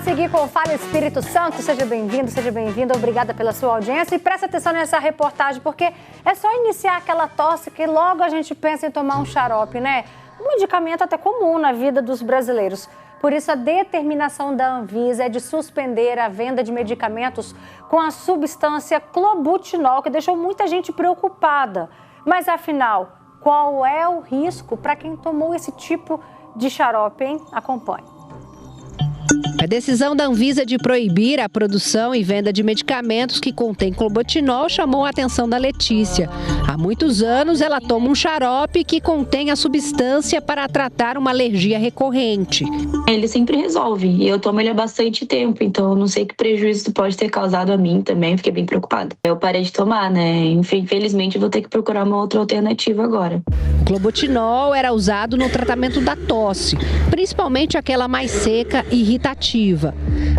seguir com o Fala Espírito Santo. Seja bem-vindo, seja bem-vinda. Obrigada pela sua audiência. E presta atenção nessa reportagem, porque é só iniciar aquela tosse que logo a gente pensa em tomar um xarope, né? Um medicamento até comum na vida dos brasileiros. Por isso, a determinação da Anvisa é de suspender a venda de medicamentos com a substância clobutinol, que deixou muita gente preocupada. Mas, afinal, qual é o risco para quem tomou esse tipo de xarope, hein? Acompanhe. A decisão da Anvisa de proibir a produção e venda de medicamentos que contêm clobutinol chamou a atenção da Letícia. Há muitos anos, ela toma um xarope que contém a substância para tratar uma alergia recorrente. Ele sempre resolve e eu tomo ele há bastante tempo, então eu não sei que prejuízo isso pode ter causado a mim também, fiquei bem preocupada. Eu parei de tomar, né? Infelizmente, eu vou ter que procurar uma outra alternativa agora. O clobutinol era usado no tratamento da tosse, principalmente aquela mais seca e irritativa.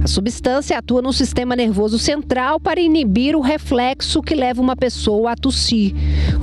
A substância atua no sistema nervoso central para inibir o reflexo que leva uma pessoa a tossir.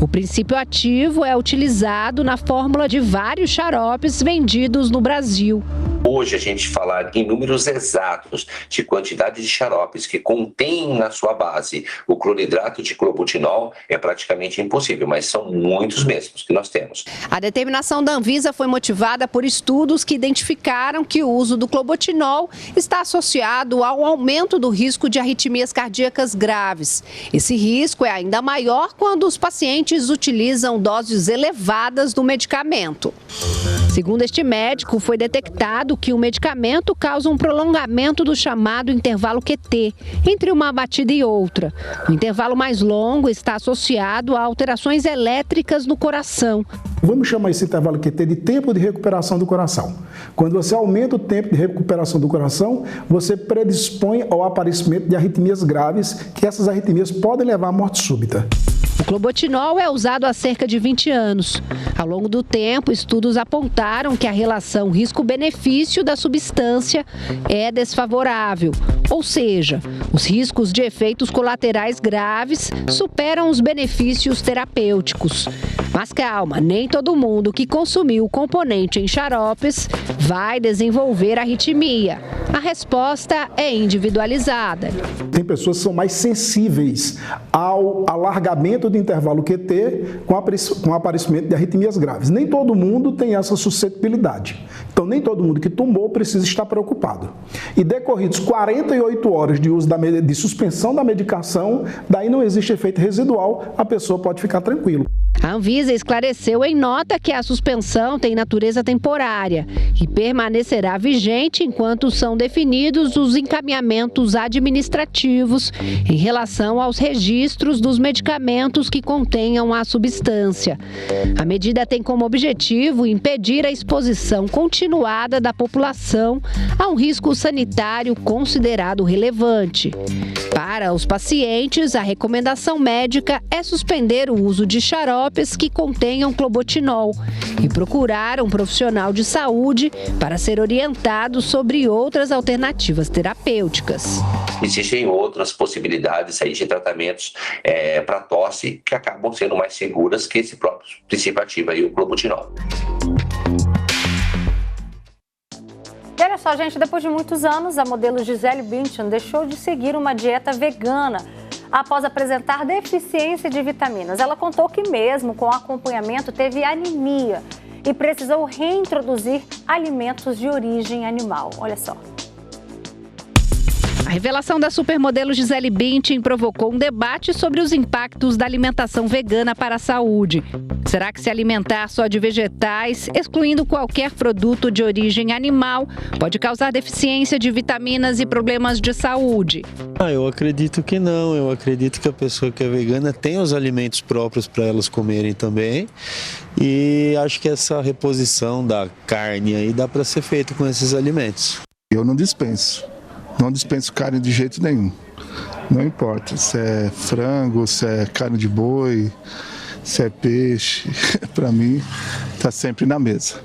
O princípio ativo é utilizado na fórmula de vários xaropes vendidos no Brasil. Hoje, a gente falar em números exatos de quantidade de xaropes que contém na sua base o cloridrato de clobutinol é praticamente impossível, mas são muitos mesmos que nós temos. A determinação da Anvisa foi motivada por estudos que identificaram que o uso do clobutinol está associado ao aumento do risco de arritmias cardíacas graves. Esse risco é ainda maior quando os pacientes utilizam doses elevadas do medicamento. Segundo este médico, foi detectado que o medicamento causa um prolongamento do chamado intervalo QT, entre uma batida e outra. O intervalo mais longo está associado a alterações elétricas no coração. Vamos chamar esse intervalo QT de tempo de recuperação do coração. Quando você aumenta o tempo de recuperação do coração, você predispõe ao aparecimento de arritmias graves, que essas arritmias podem levar à morte súbita. O clobutinol é usado há cerca de 20 anos. Ao longo do tempo, estudos apontaram que a relação risco-benefício da substância é desfavorável. Ou seja, os riscos de efeitos colaterais graves superam os benefícios terapêuticos. Mas calma, nem todo mundo que consumiu o componente em xaropes vai desenvolver arritmia. A resposta é individualizada. Tem pessoas que são mais sensíveis ao alargamento do intervalo QT com o aparecimento de arritmias graves. Nem todo mundo tem essa suscetibilidade. Então, nem todo mundo que tomou precisa estar preocupado. E decorridos 48 horas de uso de suspensão da medicação, daí não existe efeito residual, a pessoa pode ficar tranquila. A Anvisa esclareceu em nota que a suspensão tem natureza temporária e permanecerá vigente enquanto são definidos os encaminhamentos administrativos em relação aos registros dos medicamentos que contenham a substância. A medida tem como objetivo impedir a exposição continuada da população a um risco sanitário considerado relevante. Para os pacientes, a recomendação médica é suspender o uso de xaropes que contenham clobutinol e procurar um profissional de saúde para ser orientado sobre outras alternativas terapêuticas. Existem outras possibilidades aí de tratamentos para tosse que acabam sendo mais seguras que esse próprio princípio ativo aí, o clobutinol. E olha só, gente, depois de muitos anos, a modelo Gisele Bündchen deixou de seguir uma dieta vegana após apresentar deficiência de vitaminas. Ela contou que mesmo com acompanhamento teve anemia e precisou reintroduzir alimentos de origem animal. Olha só. A revelação da supermodelo Gisele Bündchen provocou um debate sobre os impactos da alimentação vegana para a saúde. Será que se alimentar só de vegetais, excluindo qualquer produto de origem animal, pode causar deficiência de vitaminas e problemas de saúde? Eu acredito que não. Eu acredito que a pessoa que é vegana tem os alimentos próprios para elas comerem também. E acho que essa reposição da carne aí dá para ser feita com esses alimentos. Eu não dispenso. Não dispenso carne de jeito nenhum. Não importa se é frango, se é carne de boi, se é peixe. Para mim, está sempre na mesa.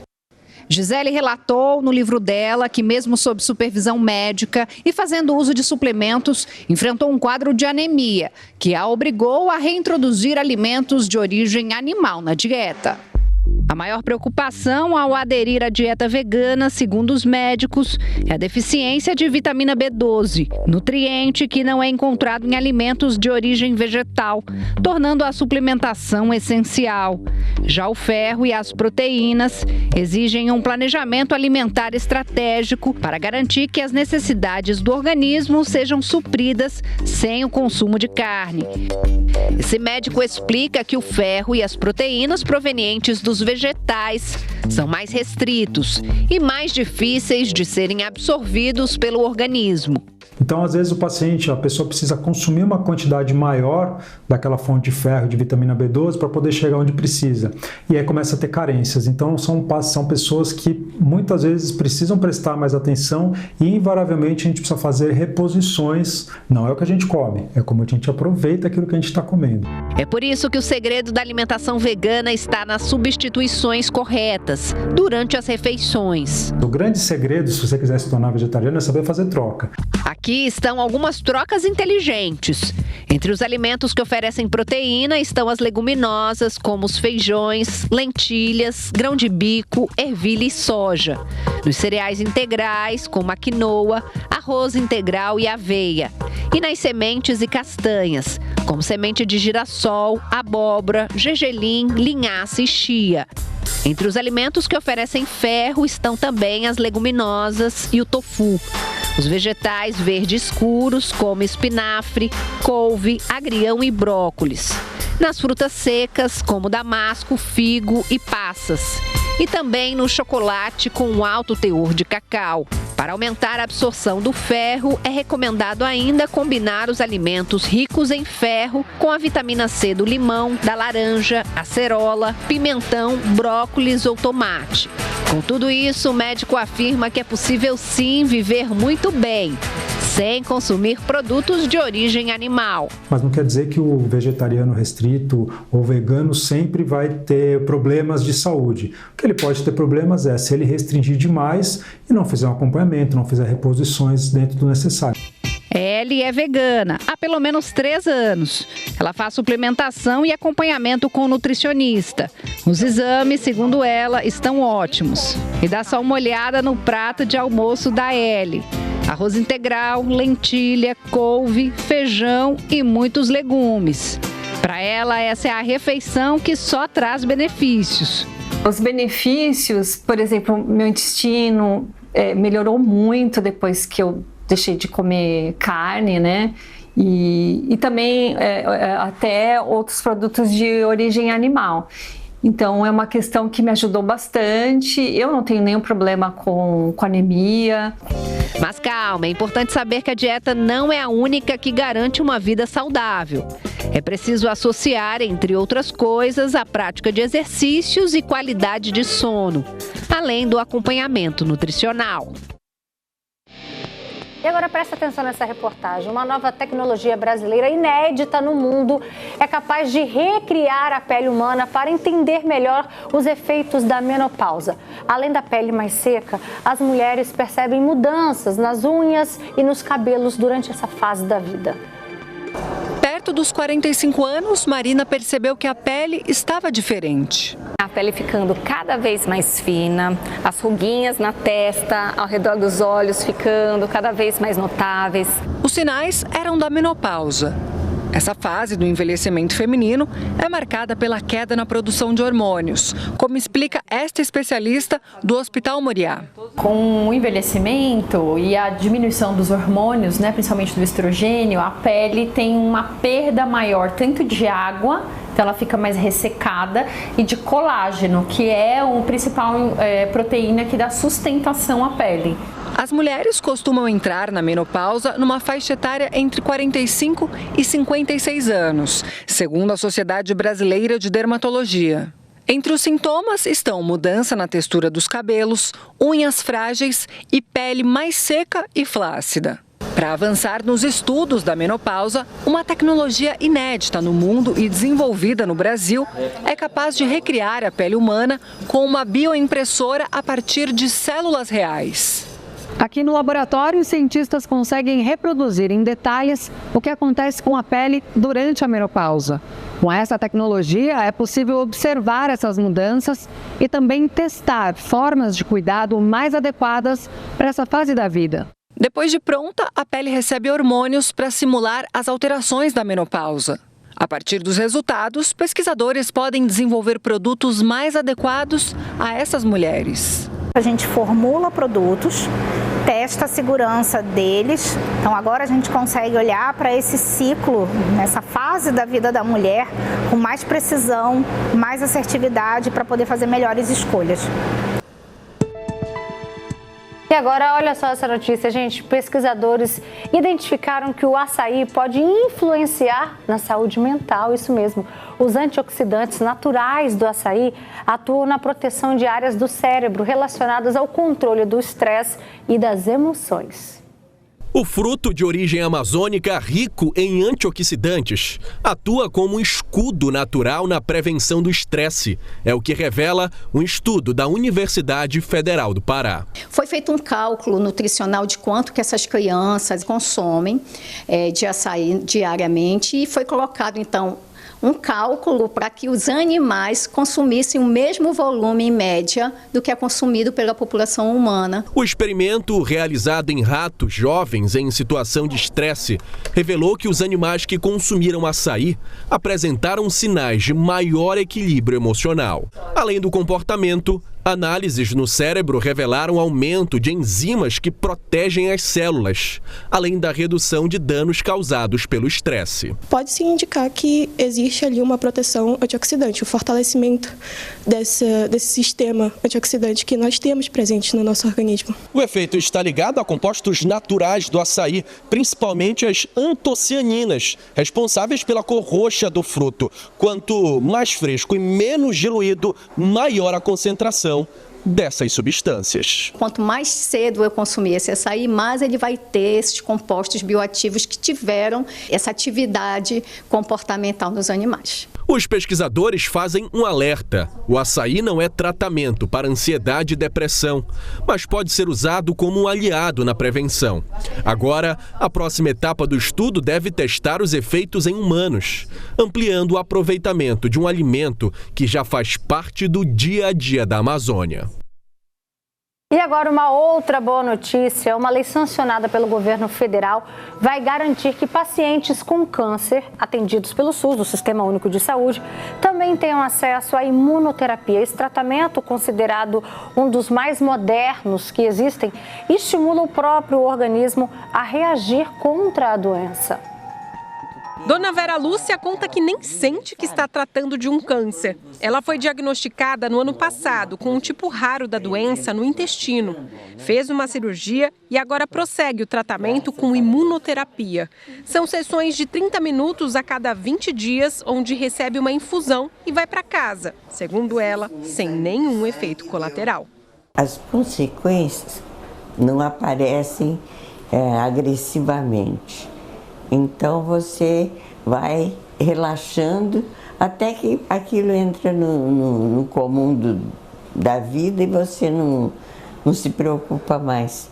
Gisele relatou no livro dela que, mesmo sob supervisão médica e fazendo uso de suplementos, enfrentou um quadro de anemia, que a obrigou a reintroduzir alimentos de origem animal na dieta. A maior preocupação ao aderir à dieta vegana, segundo os médicos, é a deficiência de vitamina B12, nutriente que não é encontrado em alimentos de origem vegetal, tornando a suplementação essencial. Já o ferro e as proteínas exigem um planejamento alimentar estratégico para garantir que as necessidades do organismo sejam supridas sem o consumo de carne. Esse médico explica que o ferro e as proteínas provenientes dos vegetais são mais restritos e mais difíceis de serem absorvidos pelo organismo. Então, às vezes, a pessoa precisa consumir uma quantidade maior daquela fonte de ferro, de vitamina B12, para poder chegar onde precisa. E aí começa a ter carências. Então, são pessoas que muitas vezes precisam prestar mais atenção e, invariavelmente, a gente precisa fazer reposições. Não é o que a gente come, é como a gente aproveita aquilo que a gente está comendo. É por isso que o segredo da alimentação vegana está nas substituições corretas durante as refeições. O grande segredo, se você quiser se tornar vegetariano, é saber fazer troca. Aqui estão algumas trocas inteligentes. Entre os alimentos que oferecem proteína estão as leguminosas, como os feijões, lentilhas, grão de bico, ervilha e soja. Nos cereais integrais, como a quinoa, arroz integral e aveia. E nas sementes e castanhas, como semente de girassol, abóbora, gergelim, linhaça e chia. Entre os alimentos que oferecem ferro estão também as leguminosas e o tofu. Os vegetais verdes escuros, como espinafre, couve, agrião e brócolis. Nas frutas secas, como damasco, figo e passas. E também no chocolate com alto teor de cacau. Para aumentar a absorção do ferro, é recomendado ainda combinar os alimentos ricos em ferro com a vitamina C do limão, da laranja, acerola, pimentão, brócolis ou tomate. Com tudo isso, o médico afirma que é possível sim viver muito bem, sem consumir produtos de origem animal. Mas não quer dizer que o vegetariano restrito ou vegano sempre vai ter problemas de saúde. O que ele pode ter problemas é se ele restringir demais e não fizer um acompanhamento, não fizer reposições dentro do necessário. Ellie é vegana há pelo menos 3 anos. Ela faz suplementação e acompanhamento com nutricionista. Os exames, segundo ela, estão ótimos. E dá só uma olhada no prato de almoço da Ellie. Arroz integral, lentilha, couve, feijão e muitos legumes. Para ela, essa é a refeição que só traz benefícios. Os benefícios, por exemplo, meu intestino melhorou muito depois que eu deixei de comer carne, né? E também até outros produtos de origem animal. Então, é uma questão que me ajudou bastante. Eu não tenho nenhum problema com anemia. Mas calma, é importante saber que a dieta não é a única que garante uma vida saudável. É preciso associar, entre outras coisas, a prática de exercícios e qualidade de sono, além do acompanhamento nutricional. E agora presta atenção nessa reportagem. Uma nova tecnologia brasileira inédita no mundo é capaz de recriar a pele humana para entender melhor os efeitos da menopausa. Além da pele mais seca, as mulheres percebem mudanças nas unhas e nos cabelos durante essa fase da vida. Perto dos 45 anos, Marina percebeu que a pele estava diferente. A pele ficando cada vez mais fina, as ruguinhas na testa, ao redor dos olhos ficando cada vez mais notáveis. Os sinais eram da menopausa. Essa fase do envelhecimento feminino é marcada pela queda na produção de hormônios, como explica esta especialista do Hospital Moriá. Com o envelhecimento e a diminuição dos hormônios, principalmente do estrogênio, a pele tem uma perda maior tanto de água, então ela fica mais ressecada, e de colágeno, que é a principal proteína que dá sustentação à pele. As mulheres costumam entrar na menopausa numa faixa etária entre 45 e 56 anos, segundo a Sociedade Brasileira de Dermatologia. Entre os sintomas estão mudança na textura dos cabelos, unhas frágeis e pele mais seca e flácida. Para avançar nos estudos da menopausa, uma tecnologia inédita no mundo e desenvolvida no Brasil é capaz de recriar a pele humana com uma bioimpressora a partir de células reais. Aqui no laboratório, os cientistas conseguem reproduzir em detalhes o que acontece com a pele durante a menopausa. Com essa tecnologia, é possível observar essas mudanças e também testar formas de cuidado mais adequadas para essa fase da vida. Depois de pronta, a pele recebe hormônios para simular as alterações da menopausa. A partir dos resultados, pesquisadores podem desenvolver produtos mais adequados a essas mulheres. A gente formula produtos, testa a segurança deles. Então agora a gente consegue olhar para esse ciclo, nessa fase da vida da mulher, com mais precisão, mais assertividade para poder fazer melhores escolhas. E agora, olha só essa notícia, gente. Pesquisadores identificaram que o açaí pode influenciar na saúde mental, isso mesmo. Os antioxidantes naturais do açaí atuam na proteção de áreas do cérebro relacionadas ao controle do estresse e das emoções. O fruto de origem amazônica, rico em antioxidantes, atua como um escudo natural na prevenção do estresse. É o que revela um estudo da Universidade Federal do Pará. Foi feito um cálculo nutricional de quanto que essas crianças consomem de açaí diariamente e foi colocado, então, um cálculo para que os animais consumissem o mesmo volume, em média, do que é consumido pela população humana. O experimento, realizado em ratos jovens em situação de estresse, revelou que os animais que consumiram açaí apresentaram sinais de maior equilíbrio emocional. Além do comportamento, análises no cérebro revelaram aumento de enzimas que protegem as células, além da redução de danos causados pelo estresse. Pode-se indicar que existe ali uma proteção antioxidante, o fortalecimento desse sistema antioxidante que nós temos presente no nosso organismo. O efeito está ligado a compostos naturais do açaí, principalmente as antocianinas, responsáveis pela cor roxa do fruto. Quanto mais fresco e menos diluído, maior a concentração dessas substâncias. Quanto mais cedo eu consumir esse açaí, mais ele vai ter esses compostos bioativos que tiveram essa atividade comportamental nos animais. Os pesquisadores fazem um alerta. O açaí não é tratamento para ansiedade e depressão, mas pode ser usado como um aliado na prevenção. Agora, a próxima etapa do estudo deve testar os efeitos em humanos, ampliando o aproveitamento de um alimento que já faz parte do dia a dia da Amazônia. E agora uma outra boa notícia, uma lei sancionada pelo governo federal vai garantir que pacientes com câncer atendidos pelo SUS, do Sistema Único de Saúde, também tenham acesso à imunoterapia. Esse tratamento, considerado um dos mais modernos que existem, estimula o próprio organismo a reagir contra a doença. Dona Vera Lúcia conta que nem sente que está tratando de um câncer. Ela foi diagnosticada no ano passado com um tipo raro da doença no intestino. Fez uma cirurgia e agora prossegue o tratamento com imunoterapia. São sessões de 30 minutos a cada 20 dias, onde recebe uma infusão e vai para casa, segundo ela, sem nenhum efeito colateral. As consequências não aparecem agressivamente. Então você vai relaxando até que aquilo entra no comum da vida e você não se preocupa mais.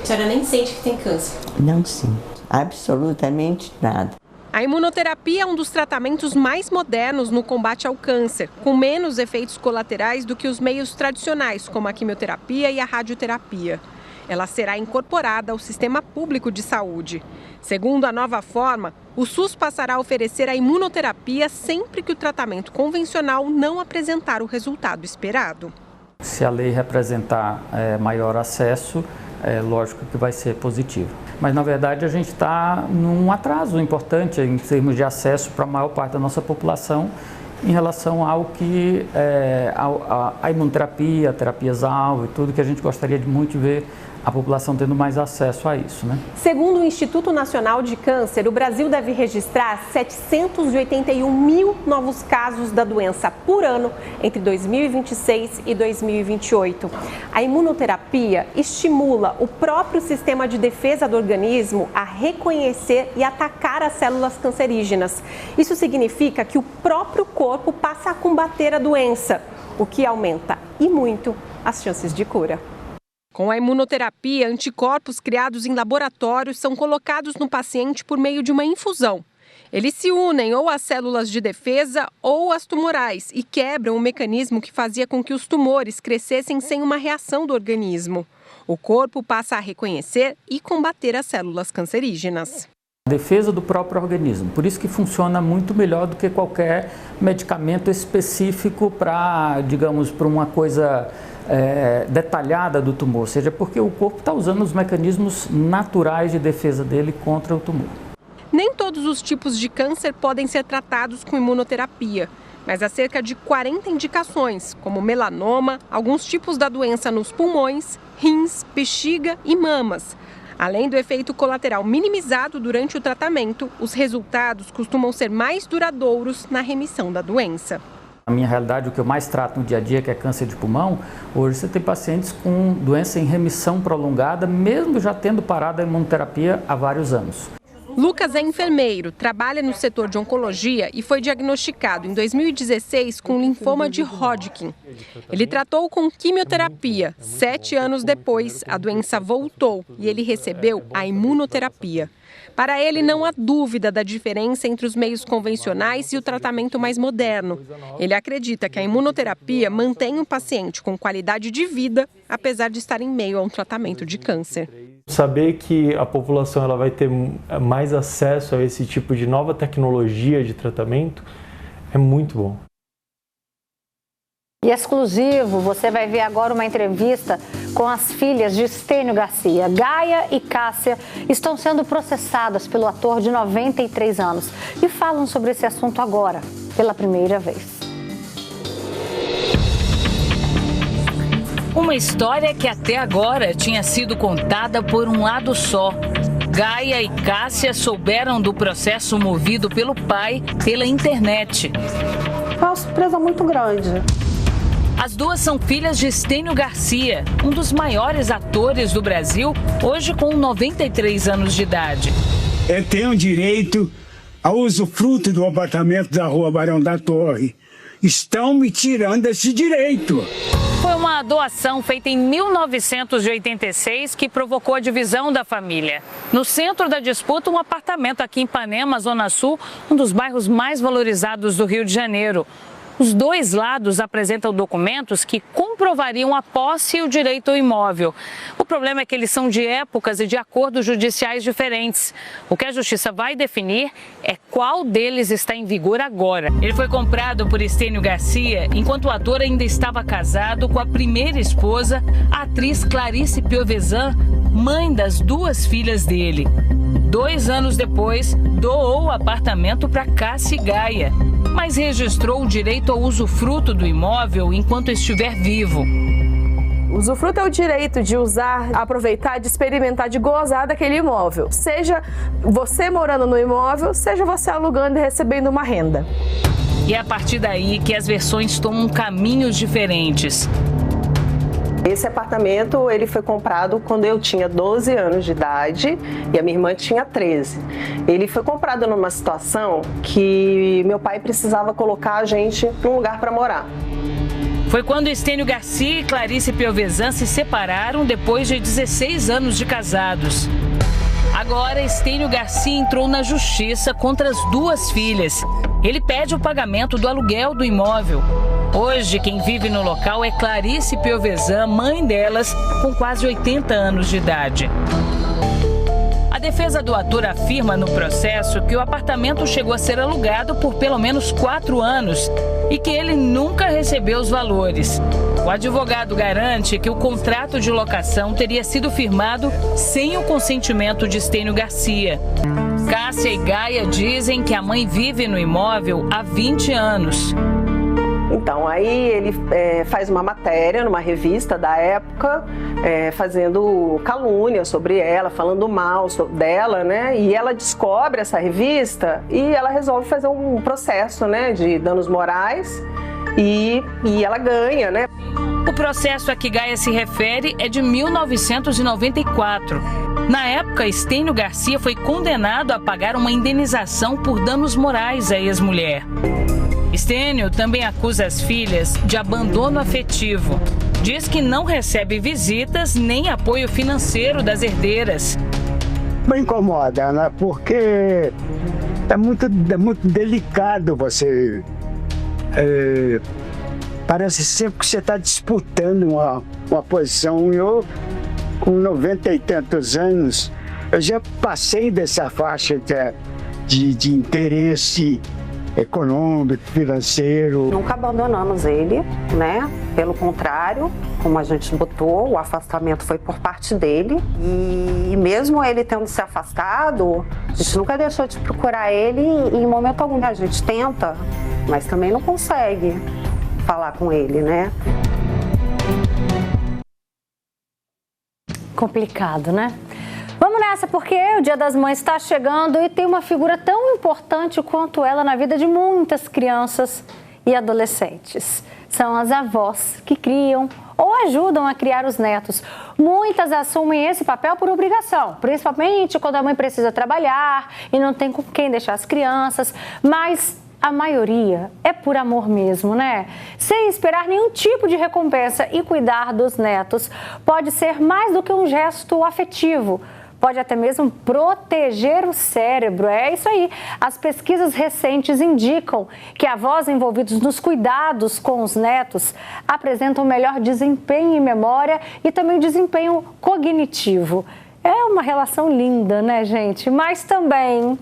A senhora nem sente que tem câncer? Não sinto, absolutamente nada. A imunoterapia é um dos tratamentos mais modernos no combate ao câncer, com menos efeitos colaterais do que os meios tradicionais, como a quimioterapia e a radioterapia. Ela será incorporada ao sistema público de saúde. Segundo a nova forma, o SUS passará a oferecer a imunoterapia sempre que o tratamento convencional não apresentar o resultado esperado. Se a lei representar maior acesso, é lógico que vai ser positivo. Mas, na verdade, a gente está num atraso importante em termos de acesso para a maior parte da nossa população em relação ao que a imunoterapia, terapias-alvo e tudo que a gente gostaria de muito ver a população tendo mais acesso a isso, né? Segundo o Instituto Nacional de Câncer, o Brasil deve registrar 781 mil novos casos da doença por ano entre 2026 e 2028. A imunoterapia estimula o próprio sistema de defesa do organismo a reconhecer e atacar as células cancerígenas. Isso significa que o próprio corpo passa a combater a doença, o que aumenta e muito as chances de cura. Com a imunoterapia, anticorpos criados em laboratórios são colocados no paciente por meio de uma infusão. Eles se unem ou às células de defesa ou às tumorais e quebram o mecanismo que fazia com que os tumores crescessem sem uma reação do organismo. O corpo passa a reconhecer e combater as células cancerígenas. Defesa do próprio organismo, por isso que funciona muito melhor do que qualquer medicamento específico para, digamos, para uma coisa detalhada do tumor, ou seja, porque o corpo está usando os mecanismos naturais de defesa dele contra o tumor. Nem todos os tipos de câncer podem ser tratados com imunoterapia, mas há cerca de 40 indicações, como melanoma, alguns tipos da doença nos pulmões, rins, bexiga e mamas. Além do efeito colateral minimizado durante o tratamento, os resultados costumam ser mais duradouros na remissão da doença. Na minha realidade, o que eu mais trato no dia a dia, que é câncer de pulmão, hoje você tem pacientes com doença em remissão prolongada, mesmo já tendo parado a imunoterapia há vários anos. Lucas é enfermeiro, trabalha no setor de oncologia e foi diagnosticado em 2016 com linfoma de Hodgkin. Ele tratou com quimioterapia. 7 anos depois, a doença voltou e ele recebeu a imunoterapia. Para ele, não há dúvida da diferença entre os meios convencionais e o tratamento mais moderno. Ele acredita que a imunoterapia mantém o paciente com qualidade de vida, apesar de estar em meio a um tratamento de câncer. Saber que a população ela vai ter mais acesso a esse tipo de nova tecnologia de tratamento é muito bom. E exclusivo, você vai ver agora uma entrevista com as filhas de Stênio Garcia. Gaia e Cássia estão sendo processadas pelo ator de 93 anos e falam sobre esse assunto agora, pela primeira vez. Uma história que até agora tinha sido contada por um lado só. Gaia e Cássia souberam do processo movido pelo pai pela internet. Foi uma surpresa muito grande. As duas são filhas de Stênio Garcia, um dos maiores atores do Brasil, hoje com 93 anos de idade. Eu tenho direito ao usufruto do apartamento da Rua Barão da Torre. Estão me tirando esse direito. Foi uma doação feita em 1986 que provocou a divisão da família. No centro da disputa, um apartamento aqui em Ipanema, Zona Sul, um dos bairros mais valorizados do Rio de Janeiro. Os dois lados apresentam documentos que comprovariam a posse e o direito ao imóvel. O problema é que eles são de épocas e de acordos judiciais diferentes. O que a justiça vai definir é qual deles está em vigor agora. Ele foi comprado por Stênio Garcia enquanto o ator ainda estava casado com a primeira esposa, a atriz Clarice Piovesan, mãe das duas filhas dele. 2 anos depois, doou o apartamento para Cássia e Gaia, mas registrou o direito ao usufruto do imóvel enquanto estiver vivo. Usufruto é o direito de usar, aproveitar, de experimentar, de gozar daquele imóvel. Seja você morando no imóvel, seja você alugando e recebendo uma renda. E é a partir daí que as versões tomam caminhos diferentes. Esse apartamento ele foi comprado quando eu tinha 12 anos de idade e a minha irmã tinha 13. Ele foi comprado numa situação que meu pai precisava colocar a gente num lugar para morar. Foi quando Stênio Garcia e Clarice Piovesan se separaram depois de 16 anos de casados. Agora, Stênio Garcia entrou na justiça contra as duas filhas. Ele pede o pagamento do aluguel do imóvel. Hoje, quem vive no local é Clarice Piovesan, mãe delas, com quase 80 anos de idade. A defesa do ator afirma no processo que o apartamento chegou a ser alugado por pelo menos 4 anos e que ele nunca recebeu os valores. O advogado garante que o contrato de locação teria sido firmado sem o consentimento de Stênio Garcia. Cássia e Gaia dizem que a mãe vive no imóvel há 20 anos. Então, aí ele faz uma matéria numa revista da época, fazendo calúnia sobre ela, falando mal dela, né? E ela descobre essa revista e ela resolve fazer um processo, né, de danos morais e ela ganha, né? O processo a que Gaia se refere é de 1994. Na época, Stênio Garcia foi condenado a pagar uma indenização por danos morais à ex-mulher. Stênio também acusa as filhas de abandono afetivo. diz que não recebe visitas nem apoio financeiro das herdeiras. Me incomoda, né? Porque é muito delicado você... parece sempre que você está disputando uma posição. Eu, com 90 e tantos anos, eu já passei dessa faixa de interesse econômico, financeiro. Nunca abandonamos ele, né? Pelo contrário, como a gente botou, o afastamento foi por parte dele. E mesmo ele tendo se afastado, a gente nunca deixou de procurar ele e em momento algum a gente tenta, mas também não consegue falar com ele, né? Complicado, né? Vamos nessa, porque o Dia das Mães está chegando e tem uma figura tão importante quanto ela na vida de muitas crianças e adolescentes. São as avós que criam ou ajudam a criar os netos. Muitas assumem esse papel por obrigação, principalmente quando a mãe precisa trabalhar e não tem com quem deixar as crianças, mas a maioria é por amor mesmo, né? Sem esperar nenhum tipo de recompensa, e cuidar dos netos pode ser mais do que um gesto afetivo. Pode até mesmo proteger o cérebro. É isso aí. As pesquisas recentes indicam que avós envolvidos nos cuidados com os netos apresentam melhor desempenho em memória e também desempenho cognitivo. É uma relação linda, né, gente? Mas também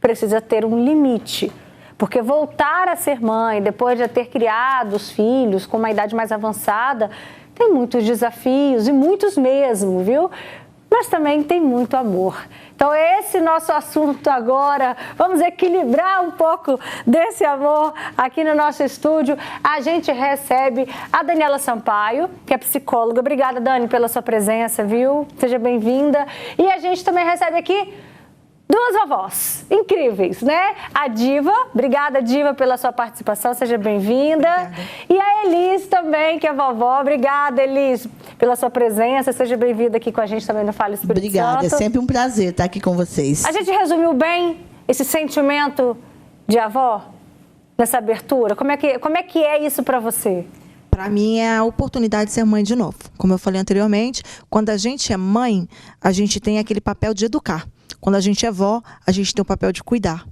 precisa ter um limite. Porque voltar a ser mãe, depois de ter criado os filhos com uma idade mais avançada, tem muitos desafios, e muitos mesmo, viu? Mas também tem muito amor. Então, esse nosso assunto agora, vamos equilibrar um pouco desse amor aqui no nosso estúdio. A gente recebe a Daniela Sampaio, que é psicóloga. Obrigada, Dani, pela sua presença, viu? Seja bem-vinda. E a gente também recebe aqui duas vovós incríveis, né? A Diva, obrigada, Diva, pela sua participação, seja bem-vinda. E a Elis também, que é vovó. Obrigada, Elis, pela sua presença, seja bem-vinda aqui com a gente também no Fala Espírito Santo. Obrigada, é sempre um prazer estar aqui com vocês. A gente resumiu bem esse sentimento de avó nessa abertura? Como é que é isso para você? Para mim é a oportunidade de ser mãe de novo. Como eu falei anteriormente, quando a gente é mãe, a gente tem aquele papel de educar. Quando a gente é vó, a gente tem o papel de cuidar.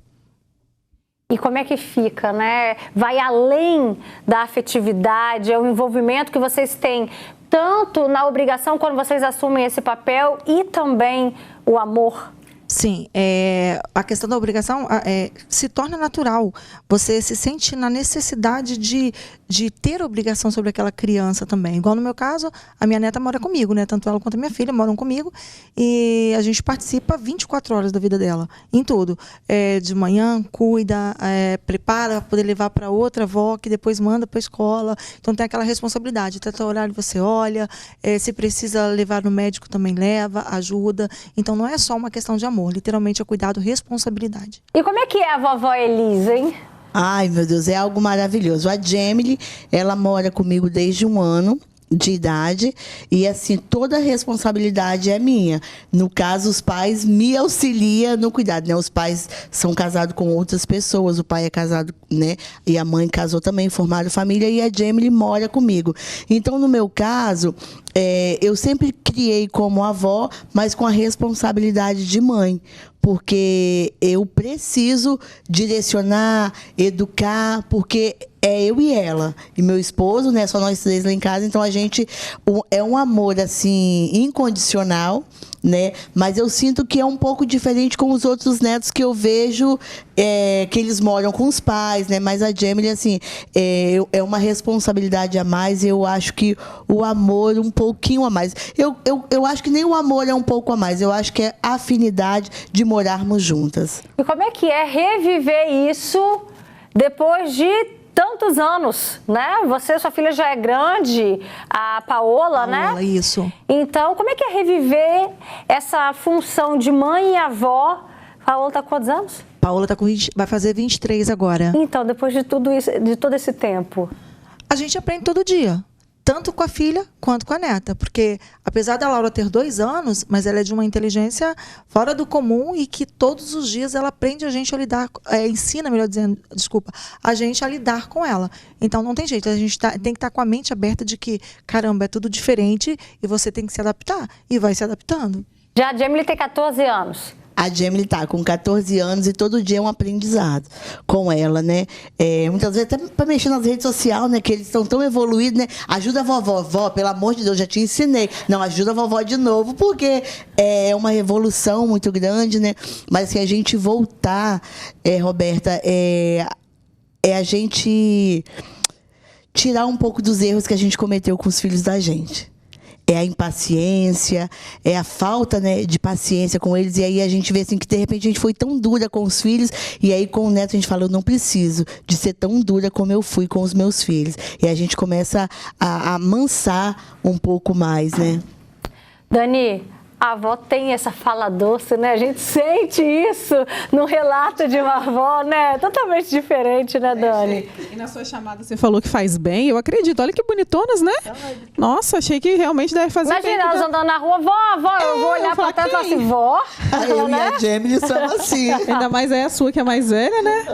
E como é que fica, né? Vai além da afetividade, é o envolvimento que vocês têm, tanto na obrigação quando vocês assumem esse papel e também o amor. Sim, a questão da obrigação se torna natural. Você se sente na necessidade de ter obrigação sobre aquela criança também. Igual no meu caso, a minha neta mora comigo, né? Tanto ela quanto a minha filha moram comigo. E a gente participa 24 horas da vida dela, em tudo. De manhã, cuida, prepara para poder levar para outra avó, que depois manda para a escola. Então tem aquela responsabilidade. Até o horário você olha, se precisa levar no médico também leva, ajuda. Então não é só uma questão de amor. Literalmente é cuidado, responsabilidade. E como é que é a vovó Elisa, hein? Ai, meu Deus, é algo maravilhoso. A Jamily, ela mora comigo desde 1 ano de idade e assim, toda a responsabilidade é minha. No caso, os pais me auxiliam no cuidado, né? Os pais são casados com outras pessoas, o pai é casado, né? E a mãe casou também, formaram família, e a Jamily mora comigo. Então, no meu caso, eu sempre criei como avó, mas com a responsabilidade de mãe, porque eu preciso direcionar, educar, porque é eu e ela. E meu esposo, né? Só nós 3 lá em casa, então a gente é um amor, assim, incondicional, né? Mas eu sinto que é um pouco diferente com os outros netos que eu vejo, que eles moram com os pais, né? Mas a Jamily, assim, é uma responsabilidade a mais, e eu acho que o amor um pouquinho a mais. Eu acho que nem o amor é um pouco a mais, eu acho que é a afinidade de morarmos juntas. E como é que é reviver isso depois de tantos anos, né? Você, sua filha já é grande, a Paola, né? Isso. Então, como é que é reviver essa função de mãe e avó? Paola tá com quantos anos? Paola vai fazer 23 agora. Então, depois de tudo isso, de todo esse tempo? A gente aprende todo dia. tanto com a filha quanto com a neta, porque apesar da Laura ter 2 anos, mas ela é de uma inteligência fora do comum e que todos os dias ela aprende a gente a lidar, ensina, melhor dizendo, desculpa, a gente a lidar com ela. Então não tem jeito, a gente tem que estar com a mente aberta de que, caramba, é tudo diferente e você tem que se adaptar e vai se adaptando. Já a Jamily tem 14 anos. A Jamily tá com 14 anos e todo dia é um aprendizado com ela, né? Muitas vezes até para mexer nas redes sociais, né? Que eles estão tão evoluídos, né? Ajuda a vovó. Vó, pelo amor de Deus, já te ensinei. Não, ajuda a vovó de novo, porque é uma revolução muito grande, né? Mas assim, a gente voltar, Roberta, a gente tirar um pouco dos erros que a gente cometeu com os filhos da gente. É a impaciência, é a falta, né, de paciência com eles. E aí a gente vê assim, que, de repente, a gente foi tão dura com os filhos. E aí, com o neto, a gente fala, eu não preciso de ser tão dura como eu fui com os meus filhos. E a gente começa a amansar um pouco mais, né? Dani, a avó tem essa fala doce, né? A gente sente isso no relato de uma avó, né? Totalmente diferente, né, Dani? E na sua chamada você falou que faz bem, eu acredito. Olha que bonitonas, né? Nossa, achei que realmente deve fazer bem. Imagina, elas andando na rua, vó, eu vou olhar pra trás e falar assim, vó. Eu e a Jamily somos assim. Ainda mais a sua, que é mais velha, né?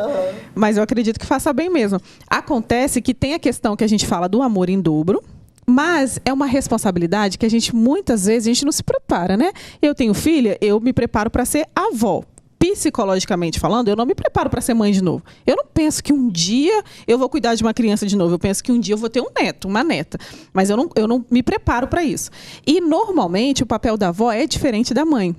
Mas eu acredito que faça bem mesmo. Acontece que tem a questão que a gente fala do amor em dobro, mas é uma responsabilidade que a gente, muitas vezes, a gente não se prepara, né? Eu tenho filha, eu me preparo para ser avó. Psicologicamente falando, eu não me preparo para ser mãe de novo. Eu não penso que um dia eu vou cuidar de uma criança de novo. Eu penso que um dia eu vou ter um neto, uma neta. Mas eu não me preparo para isso. E, normalmente, o papel da avó é diferente da mãe.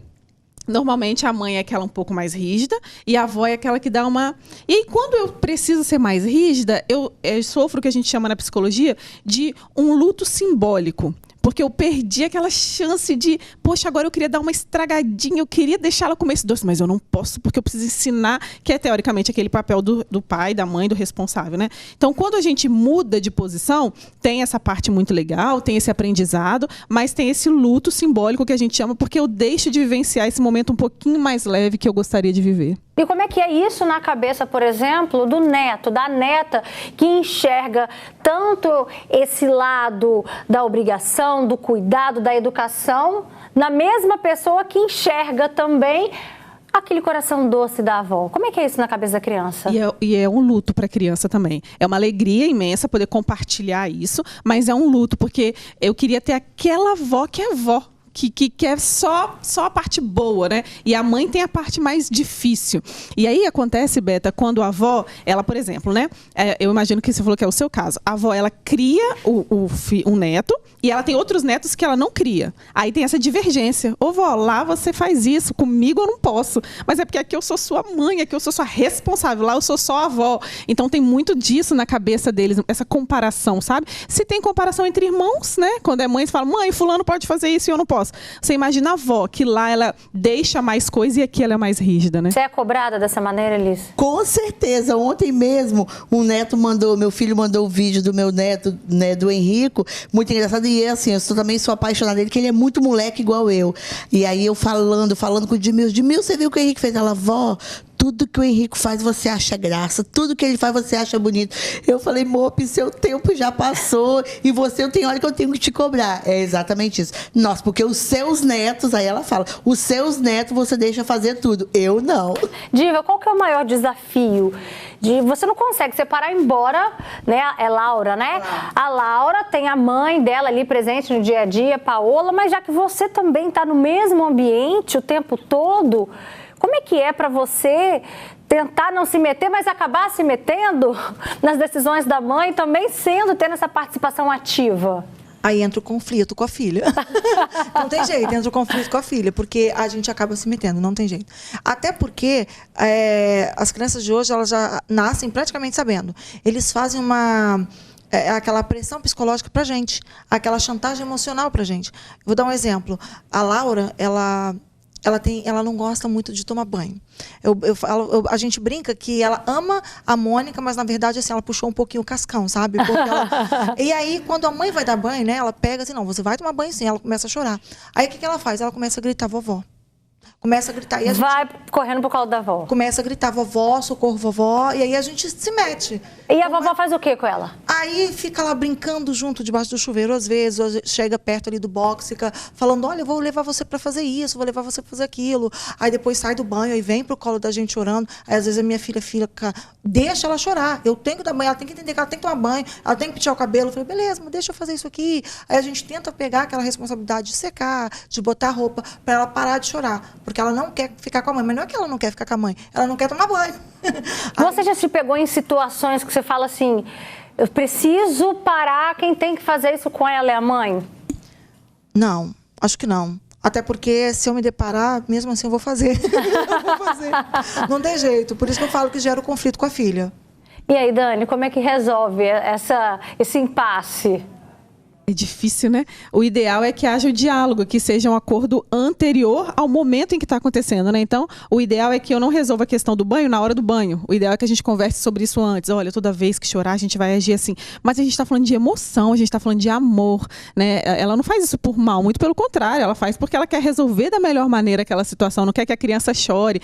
Normalmente, a mãe é aquela um pouco mais rígida e a avó é aquela que dá uma... E aí, quando eu preciso ser mais rígida, eu sofro o que a gente chama na psicologia de um luto simbólico. Porque eu perdi aquela chance de, poxa, agora eu queria dar uma estragadinha, eu queria deixar ela comer esse doce, mas eu não posso porque eu preciso ensinar, que é teoricamente aquele papel do pai, da mãe, do responsável, né? Então, quando a gente muda de posição, tem essa parte muito legal, tem esse aprendizado, mas tem esse luto simbólico que a gente chama, porque eu deixo de vivenciar esse momento um pouquinho mais leve que eu gostaria de viver. E como é que é isso na cabeça, por exemplo, do neto, da neta, que enxerga tanto esse lado da obrigação, do cuidado, da educação, na mesma pessoa que enxerga também aquele coração doce da avó? Como é que é isso na cabeça da criança? E é um luto para a criança também. É uma alegria imensa poder compartilhar isso, mas é um luto, porque eu queria ter aquela avó que é avó. Que é só a parte boa, né? E a mãe tem a parte mais difícil. E aí acontece, Beta, quando a avó, ela, por exemplo, né? Eu imagino que você falou que é o seu caso. A avó, ela cria um neto e ela tem outros netos que ela não cria. Aí tem essa divergência. Ô, vó, lá você faz isso, comigo eu não posso. Mas é porque aqui eu sou sua mãe, aqui eu sou sua responsável, lá eu sou só a avó. Então tem muito disso na cabeça deles, essa comparação, sabe? Se tem comparação entre irmãos, né? Quando é mãe, você fala, mãe, fulano pode fazer isso e eu não posso. Você imagina a avó, que lá ela deixa mais coisa e aqui ela é mais rígida, né? Você é cobrada dessa maneira, Liz? Com certeza. Ontem mesmo, meu filho mandou o vídeo do meu neto, né, do Henrico, muito engraçado. E assim, eu também sou apaixonada dele, porque ele é muito moleque igual eu. E aí eu falando com o Edmil, você viu o que o Henrique fez? Ela, vó, tudo que o Henrico faz você acha graça, tudo que ele faz você acha bonito. Eu falei, Mope, seu tempo já passou e você tem hora que eu tenho que te cobrar. É exatamente isso. Nossa, porque os seus netos, aí ela fala, os seus netos você deixa fazer tudo. Eu não. Diva, qual que é o maior desafio? Você não consegue separar embora, né? É Laura, né? A Laura tem a mãe dela ali presente no dia a dia, Paola, mas já que você também está no mesmo ambiente o tempo todo, como é que é para você tentar não se meter, mas acabar se metendo nas decisões da mãe, também tendo essa participação ativa? Aí entra o conflito com a filha. Não tem jeito, entra o conflito com a filha, porque a gente acaba se metendo, não tem jeito. Até porque as crianças de hoje, elas já nascem praticamente sabendo. Eles fazem aquela pressão psicológica pra gente, aquela chantagem emocional pra gente. Vou dar um exemplo. A Laura, ela não gosta muito de tomar banho. A gente brinca que ela ama a Mônica, mas na verdade assim, ela puxou um pouquinho o cascão, sabe? E aí, quando a mãe vai dar banho, né, ela pega assim, não, você vai tomar banho sim, ela começa a chorar. Aí o que ela faz? Ela começa a gritar, vovó. Começa a gritar. E vai correndo pro colo da avó. Começa a gritar, vovó, socorro, vovó, e aí a gente se mete. E a vovó faz o que com ela? Aí fica lá brincando junto debaixo do chuveiro, às vezes, ou chega perto ali do box, fica falando, olha, eu vou levar você para fazer isso, vou levar você para fazer aquilo. Aí depois sai do banho e vem pro colo da gente chorando. Aí às vezes a minha filha fica, deixa ela chorar. Eu tenho que dar banho, ela tem que entender que ela tem que tomar banho, ela tem que pentear o cabelo. Eu falei, beleza, mas deixa eu fazer isso aqui. Aí a gente tenta pegar aquela responsabilidade de secar, de botar roupa, para ela parar de chorar. Porque ela não quer ficar com a mãe. Mas não é que ela não quer ficar com a mãe, ela não quer tomar banho. Você já se pegou em situações que você fala assim, eu preciso parar, quem tem que fazer isso com ela é a mãe? Não, acho que não. Até porque se eu me deparar, mesmo assim eu vou fazer. Não tem jeito, por isso que eu falo que gera o conflito com a filha. E aí, Dani, como é que resolve esse impasse? É difícil, né? O ideal é que haja o diálogo, que seja um acordo anterior ao momento em que está acontecendo, né? Então, o ideal é que eu não resolva a questão do banho na hora do banho. O ideal é que a gente converse sobre isso antes. Olha, toda vez que chorar, a gente vai agir assim. Mas a gente está falando de emoção, a gente está falando de amor, né? Ela não faz isso por mal, muito pelo contrário. Ela faz porque ela quer resolver da melhor maneira aquela situação, não quer que a criança chore.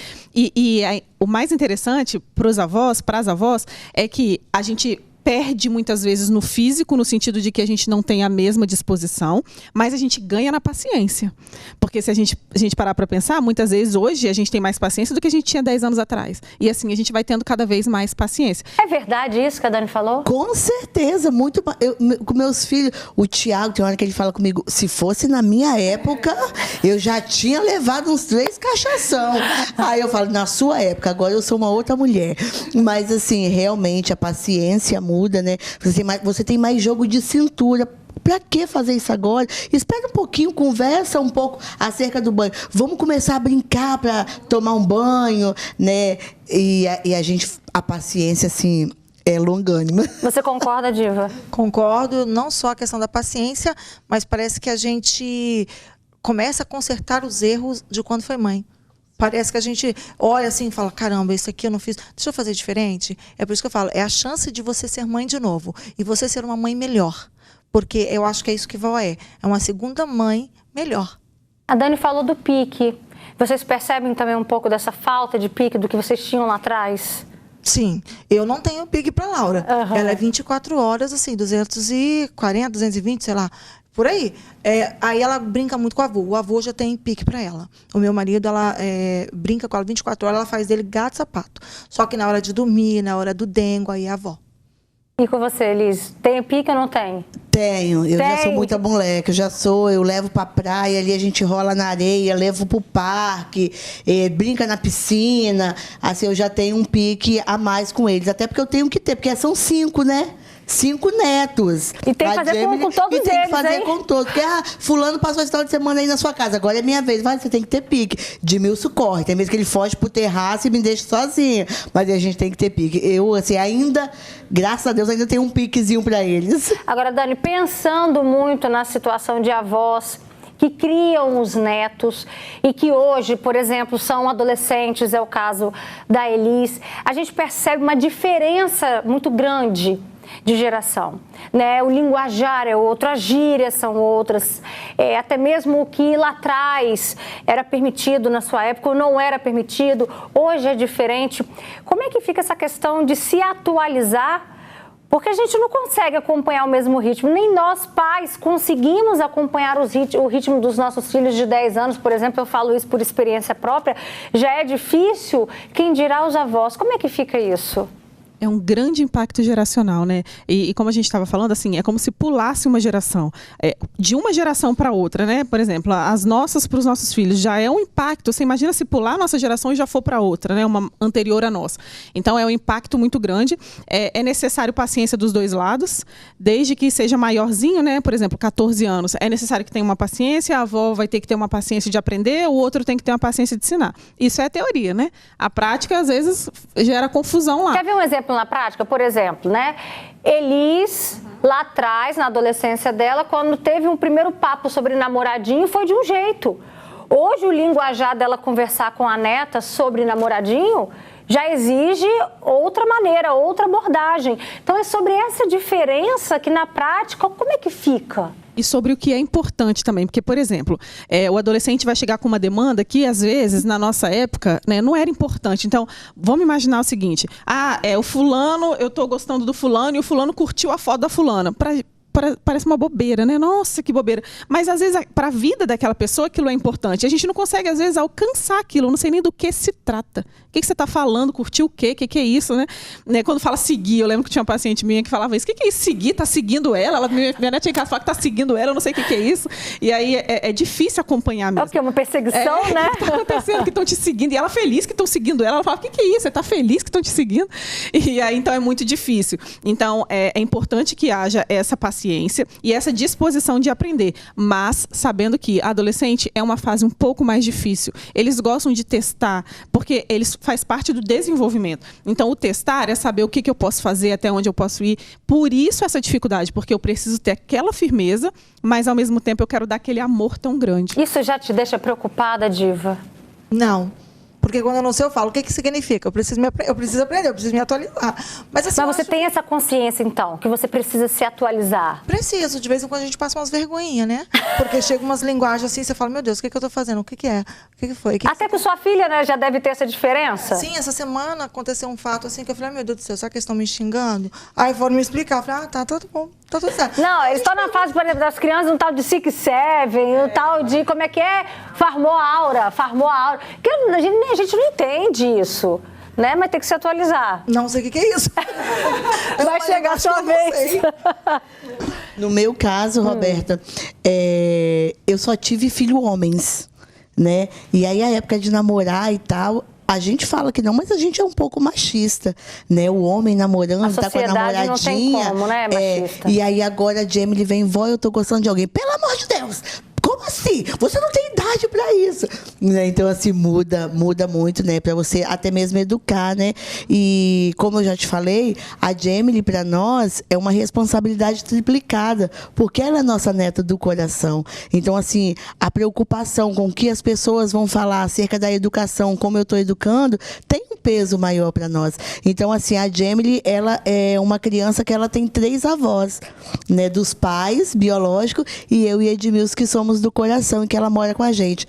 O mais interessante para as avós, é que a gente perde muitas vezes no físico, no sentido de que a gente não tem a mesma disposição, mas a gente ganha na paciência. Porque se a gente parar para pensar, muitas vezes hoje a gente tem mais paciência do que a gente tinha 10 anos atrás. E assim, a gente vai tendo cada vez mais paciência. É verdade isso que a Dani falou? Com certeza, muito. Com meus filhos, o Tiago, tem uma hora que ele fala comigo, se fosse na minha época, eu já tinha levado uns 3 cachação. Aí eu falo, na sua época, agora eu sou uma outra mulher. Mas assim, realmente a paciência muda, né? Você tem mais jogo de cintura. Pra que fazer isso agora? Espera um pouquinho, conversa um pouco acerca do banho. Vamos começar a brincar para tomar um banho, né? E a paciência, assim, é longânima. Você concorda, Diva? Concordo, não só a questão da paciência, mas parece que a gente começa a consertar os erros de quando foi mãe. Parece que a gente olha assim e fala, caramba, isso aqui eu não fiz, deixa eu fazer diferente. É por isso que eu falo, é a chance de você ser mãe de novo e você ser uma mãe melhor. Porque eu acho que é isso que vó é uma segunda mãe melhor. A Dani falou do pique. Vocês percebem também um pouco dessa falta de pique do que vocês tinham lá atrás? Sim, eu não tenho pique para Laura. Uhum. Ela é 24 horas, assim, 240, 220, sei lá. Por aí. Aí ela brinca muito com o avô. O avô já tem pique para ela. O meu marido, ela brinca com ela 24 horas, ela faz dele gato e sapato. Só que na hora de dormir, na hora do dengo, aí é a avó. E com você, Elis? Tem pique ou não tem? Tenho. Eu já sou muita moleque. Eu levo pra praia, ali a gente rola na areia, levo pro parque, brinca na piscina. Assim, eu já tenho um pique a mais com eles. Até porque eu tenho que ter, porque são 5, né? 5 netos. E tem que fazer com todos eles, tem que fazer hein? com todos. Porque, fulano passou esse final de semana aí na sua casa, agora é minha vez. Você tem que ter pique. Edmilson corre. Tem vezes que ele foge pro terraço e me deixa sozinha. Mas a gente tem que ter pique. Eu, assim, ainda, graças a Deus, ainda tenho um piquezinho pra eles. Agora, Dani, pensando muito na situação de avós que criam os netos e que hoje, por exemplo, são adolescentes, é o caso da Elis, a gente percebe uma diferença muito grande de geração, né? O linguajar é outro, as gírias são outras, até mesmo o que lá atrás era permitido na sua época ou não era permitido, hoje é diferente. Como é que fica essa questão de se atualizar? Porque a gente não consegue acompanhar o mesmo ritmo, nem nós pais conseguimos acompanhar o ritmo dos nossos filhos de 10 anos, por exemplo, eu falo isso por experiência própria, já é difícil, quem dirá os avós, como é que fica isso? É um grande impacto geracional, né? E como a gente estava falando, assim, é como se pulasse uma geração. De uma geração para outra, né? Por exemplo, as nossas para os nossos filhos já é um impacto. Você imagina se pular a nossa geração e já for para outra, né? Uma anterior à nossa. Então, é um impacto muito grande. É necessário paciência dos dois lados, desde que seja maiorzinho, né? Por exemplo, 14 anos. É necessário que tenha uma paciência, a avó vai ter que ter uma paciência de aprender, o outro tem que ter uma paciência de ensinar. Isso é teoria, né? A prática, às vezes, gera confusão lá. Quer ver um exemplo na prática? Por exemplo, né? Elis, lá atrás, na adolescência dela, quando teve um primeiro papo sobre namoradinho, foi de um jeito. Hoje, o linguajar dela conversar com a neta sobre namoradinho já exige outra maneira, outra abordagem. Então é sobre essa diferença que na prática, como é que fica? E sobre o que é importante também, porque, por exemplo, o adolescente vai chegar com uma demanda que, às vezes, na nossa época, né, não era importante. Então, vamos imaginar o seguinte, o fulano, eu estou gostando do fulano e o fulano curtiu a foto da fulana. Parece uma bobeira, né? Nossa, que bobeira. Mas, às vezes, para a vida daquela pessoa, aquilo é importante. A gente não consegue, às vezes, alcançar aquilo. Eu não sei nem do que se trata. O que você está falando? Curtiu o quê? O que é isso, né? Quando fala seguir, eu lembro que tinha uma paciente minha que falava isso. O que é isso? Seguir? Tá seguindo ela? Minha neta em casa fala que tá seguindo ela, eu não sei o que é isso. E aí é difícil acompanhar mesmo. É o quê? Uma perseguição, né? O que está acontecendo? Que estão te seguindo. E ela feliz que estão seguindo ela. Ela fala, o que é isso? Você tá feliz que estão te seguindo? E aí, então, é muito difícil. Então, é importante que haja essa paciência e essa disposição de aprender, mas sabendo que adolescente é uma fase um pouco mais difícil. Eles gostam de testar, porque eles faz parte do desenvolvimento. Então, o testar é saber o que eu posso fazer, até onde eu posso ir. Por isso essa dificuldade, porque eu preciso ter aquela firmeza, mas ao mesmo tempo eu quero dar aquele amor tão grande. Isso já te deixa preocupada, Diva? Não. Porque quando eu não sei, eu falo, o que significa? Eu preciso aprender, eu preciso me atualizar. Mas você tem essa consciência, então, que você precisa se atualizar? Preciso. De vez em quando a gente passa umas vergonhinhas, né? Porque chega umas linguagens assim, você fala, meu Deus, o que eu tô fazendo? O que é? O que foi? Até com sua filha, né, já deve ter essa diferença? Sim, essa semana aconteceu um fato assim, que eu falei, meu Deus do céu, será que eles estão me xingando? Aí foram me explicar. Eu falei, tá tudo bom. Tá tudo certo. Não, eles estão na fase, por exemplo, das crianças, um tal de Sick Seven, um tal de, como é que é? Farmou aura. Que a gente não entende isso, né? Mas tem que se atualizar. Não sei o que é isso. Vai chegar a sua vez. No meu caso, Roberta, eu só tive filho homens, né? E aí, a época de namorar e tal... A gente fala que não, mas a gente é um pouco machista, né? O homem namorando, tá com a namoradinha. Não tem como, né? Machista. E aí agora a Jamie vem, vó, eu tô gostando de alguém. Pelo amor de Deus! Como assim? Você não tem idade para isso. Né? Então, assim, muda muito, né? Para você até mesmo educar, né? E, como eu já te falei, a Jamie, para nós, é uma responsabilidade triplicada, porque ela é nossa neta do coração. Então, assim, a preocupação com o que as pessoas vão falar acerca da educação, como eu estou educando, tem um peso maior para nós. Então, assim, a Jamie, ela é uma criança que ela tem 3 avós, né? Dos pais biológicos e eu e Edmilson, que somos do coração, e que ela mora com a gente.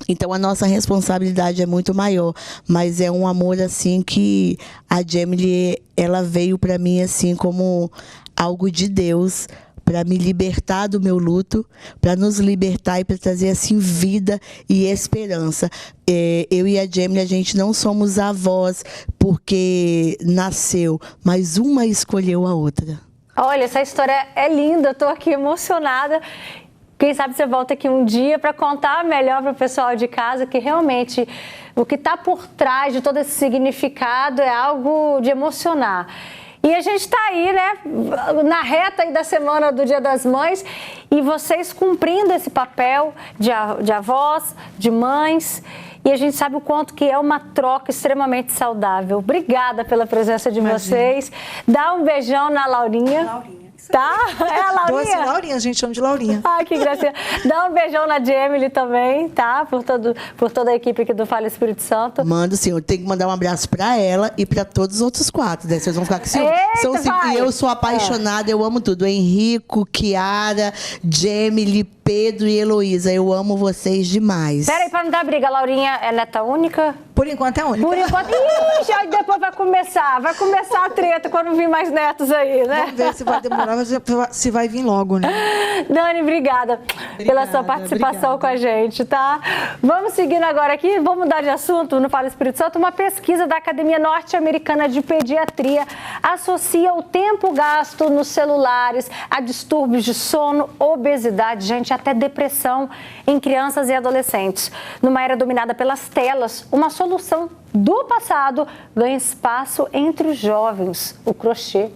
Então, a nossa responsabilidade é muito maior, mas é um amor, assim, que a Jamie, ela veio para mim, assim, como algo de Deus, para me libertar do meu luto, para nos libertar e para trazer, assim, vida e esperança. Eu e a Jamie, a gente não somos avós porque nasceu, mas uma escolheu a outra. Olha, essa história é linda, eu tô aqui emocionada. Quem sabe você volta aqui um dia para contar melhor para o pessoal de casa que realmente o que está por trás de todo esse significado é algo de emocionar. E a gente está aí, né, na reta aí da semana do Dia das Mães e vocês cumprindo esse papel de avós, de mães. E a gente sabe o quanto que é uma troca extremamente saudável. Obrigada pela presença de vocês. Dá um beijão na Laurinha. Tá? É a Laurinha? Doce Laurinha, a gente chama de Laurinha. Ai, que gracinha. Dá um beijão na Jamie também, tá? Por toda a equipe aqui do Fala Espírito Santo. Mando sim, eu tenho que mandar um abraço pra ela e pra todos os outros 4, né? Vocês vão ficar com ciúme. São 5 e eu sou apaixonada, eu amo tudo. Henrico, Kiara, Jamie, Pedro e Heloísa. Eu amo vocês demais. Peraí, pra não dar briga, a Laurinha é neta única? Por enquanto é única. Por enquanto. Ixi, aí depois vai começar a treta quando vir mais netos aí, né? Vamos ver se vai demorar, se vai vir logo, né? Dani, obrigada pela sua participação com a gente, tá? Vamos seguindo agora aqui, vamos mudar de assunto no Fala Espírito Santo. Uma pesquisa da Academia Norte-Americana de Pediatria associa o tempo gasto nos celulares a distúrbios de sono, obesidade, gente, até depressão em crianças e adolescentes. Numa era dominada pelas telas, uma solução do passado ganha espaço entre os jovens, o crochê.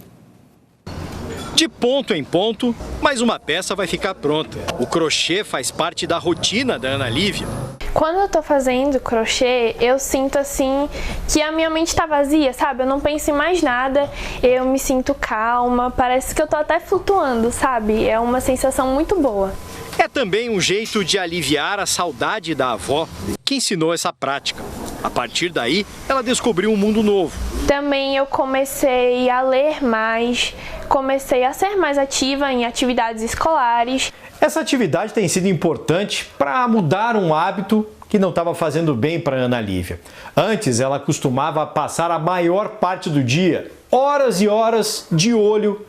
De ponto em ponto, mais uma peça vai ficar pronta. O crochê faz parte da rotina da Ana Lívia. Quando eu tô fazendo crochê, eu sinto assim que a minha mente tá vazia, sabe? Eu não penso em mais nada, eu me sinto calma, parece que eu tô até flutuando, sabe? É uma sensação muito boa. É também um jeito de aliviar a saudade da avó, que ensinou essa prática. A partir daí, ela descobriu um mundo novo. Também eu comecei a ler mais, comecei a ser mais ativa em atividades escolares. Essa atividade tem sido importante para mudar um hábito que não estava fazendo bem para Ana Lívia. Antes, ela costumava passar a maior parte do dia, horas e horas, de olho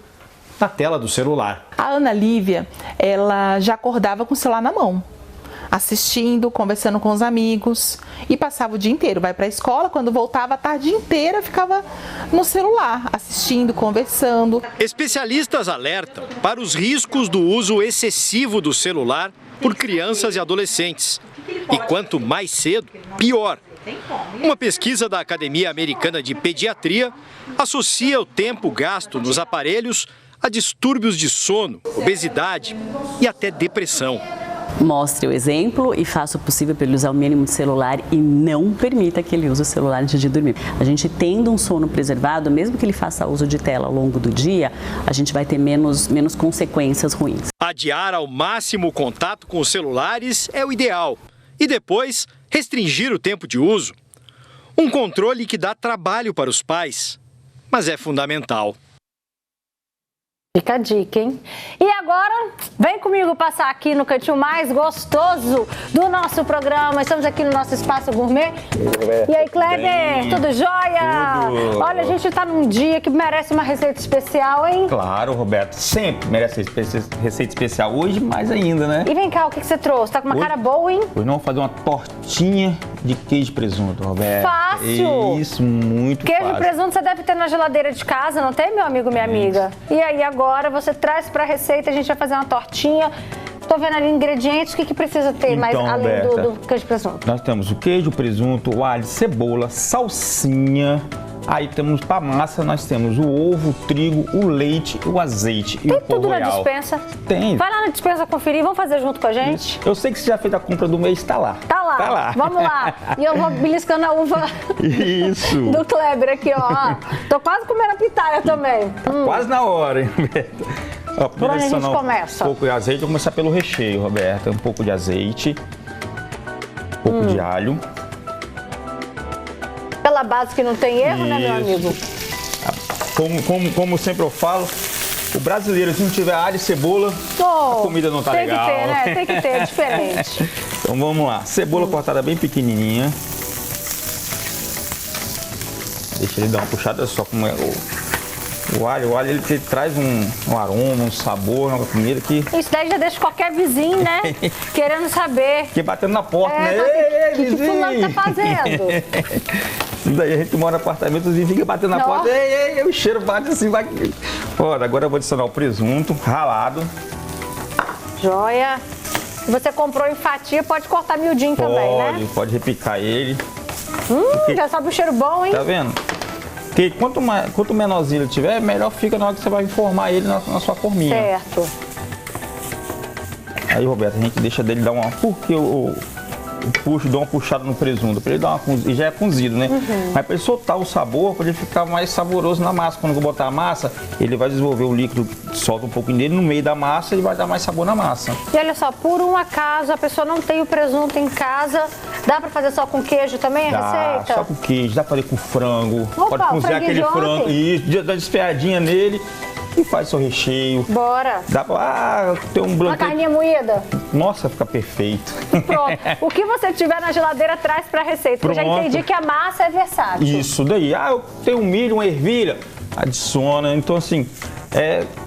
na tela do celular. A Ana Lívia, ela já acordava com o celular na mão, assistindo, conversando com os amigos e passava o dia inteiro. Vai para a escola, quando voltava a tarde inteira ficava no celular, assistindo, conversando. Especialistas alertam para os riscos do uso excessivo do celular por crianças e adolescentes. E quanto mais cedo, pior. Uma pesquisa da Academia Americana de Pediatria associa o tempo gasto nos aparelhos a distúrbios de sono, obesidade e até depressão. Mostre o exemplo e faça o possível para ele usar o mínimo de celular e não permita que ele use o celular antes de dormir. A gente tendo um sono preservado, mesmo que ele faça uso de tela ao longo do dia, a gente vai ter menos consequências ruins. Adiar ao máximo o contato com os celulares é o ideal. E depois, restringir o tempo de uso. Um controle que dá trabalho para os pais, mas é fundamental. Fica a dica, hein? E agora, vem comigo passar aqui no cantinho mais gostoso do nosso programa. Estamos aqui no nosso Espaço Gourmet. E aí, Kleber, tudo jóia? Tudo. Olha, a gente tá num dia que merece uma receita especial, hein? Claro, Roberto, sempre merece receita especial. Hoje, mais ainda, né? E vem cá, o que você trouxe? Tá com uma cara boa, hein? Hoje nós vamos fazer uma tortinha de queijo e presunto, Roberto. Fácil! Isso, muito Queijo fácil. e presunto você deve ter na geladeira de casa, não tem, meu amigo, minha amiga? E aí, agora você traz pra receita, a gente vai fazer uma tortinha. Tô vendo ali ingredientes, o que precisa ter mais além Roberta, do queijo e presunto? Nós temos o queijo, o presunto, o alho, cebola, salsinha. Aí temos para massa, nós temos o ovo, o trigo, o leite, o azeite e o pó Tudo na royal. dispensa? Tem. Vai lá na dispensa conferir, vamos fazer junto com a gente? Eu sei que você já fez a compra do mês, tá lá. Tá lá. Tá lá. Vamos lá. E eu vou beliscando a uva Isso. do Kleber aqui, ó. Tô quase comendo a pitaia também. Quase na hora, hein, Roberto? Ó, Por onde a gente começa? Um pouco de azeite, vou começar pelo recheio, Roberta. Um pouco de azeite, um pouco de alho. Pela base que não tem erro, né, meu amigo? Como sempre eu falo, o brasileiro, se não tiver alho e cebola, a comida não tá legal. Tem que ter, né? Tem que ter, é diferente. Então vamos lá. Cebola cortada bem pequenininha. Deixa ele dar uma puxada só como é o alho. O alho ele traz um aroma, um sabor na comida que... Isso daí já deixa qualquer vizinho, né? Querendo saber. Que batendo na porta, né? O que fulano tá fazendo? Isso daí a gente mora no apartamento e fica batendo na porta. Ei, o cheiro bate assim, vai. Olha, agora eu vou adicionar o presunto ralado. Joia. Se você comprou em fatia, pode cortar miudinho também, né? Pode repicar ele. Já sabe o cheiro bom, hein? Tá vendo? Porque quanto menorzinho ele tiver, melhor fica na hora que você vai informar ele na sua forminha. Certo. Aí, Roberto, a gente deixa dele dar uma... Porque eu puxo, dou uma puxada no presunto, para ele dar uma... E já é cozido, né? Mas para ele soltar o sabor, para ele ficar mais saboroso na massa. Quando eu vou botar a massa, ele vai desenvolver o líquido, solta um pouquinho dele no meio da massa e vai dar mais sabor na massa. E olha só, por um acaso a pessoa não tem o presunto em casa, dá para fazer só com queijo também a receita? Só com queijo, dá para fazer com frango. Opa, pode cozinhar aquele frango e dar despeadinha nele e faz seu recheio. Bora. Dá pra ter um Uma carninha moída. Nossa, fica perfeito. Pronto. O que você tiver na geladeira traz pra receita. Eu já entendi que a massa é versátil. Isso daí. Eu tenho um milho, uma ervilha, adiciona. Então assim,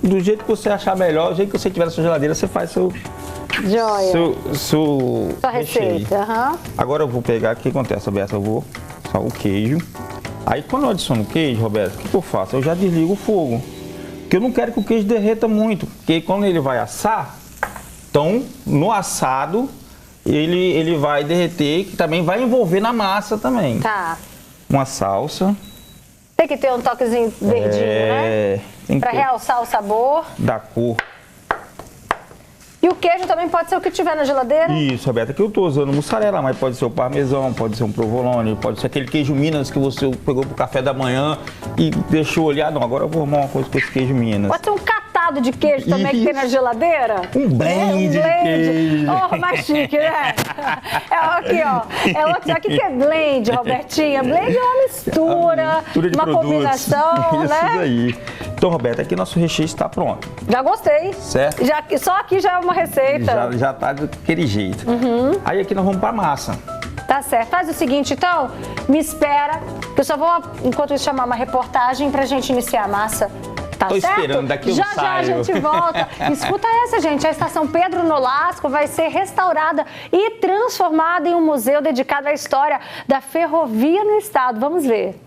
do jeito que você achar melhor, do jeito que você tiver na sua geladeira, você faz seu... Joia. Sua receita. Agora eu vou pegar, o que acontece, Roberto? Eu vou só o queijo. Aí quando eu adiciono o queijo, Roberto, o que eu faço? Eu já desligo o fogo. Porque eu não quero que o queijo derreta muito. Porque quando ele vai assar, então no assado ele vai derreter, que também vai envolver na massa também. Tá. Uma salsa. Tem que ter um toquezinho verdinho, né? Pra realçar o sabor. Da cor. E o queijo também pode ser o que tiver na geladeira? Isso, Roberta, aqui eu tô usando mussarela, mas pode ser o parmesão, pode ser um provolone, pode ser aquele queijo Minas que você pegou pro café da manhã e deixou olhar. Não, agora eu vou arrumar uma coisa com esse queijo Minas. Pode ser um catar prensado de queijo também que tem na geladeira? Um blend de queijo. Oh, mais chique, né? É aqui, ó. É outro, aqui que é blend, Robertinha. Blend é uma mistura de uma produtos. combinação, Isso né? aí. Então, Roberta, aqui nosso recheio está pronto. Já gostei. Certo? Só aqui já é uma receita. Já tá daquele jeito. Aí aqui nós vamos para massa. Tá certo. Faz o seguinte, então, me espera, que eu só vou, enquanto isso, chamar uma reportagem pra gente iniciar a massa. Tá Tô certo? esperando, daqui eu já saio. a gente volta. Escuta essa, gente. A estação Pedro Nolasco vai ser restaurada e transformada em um museu dedicado à história da ferrovia no estado. Vamos ver.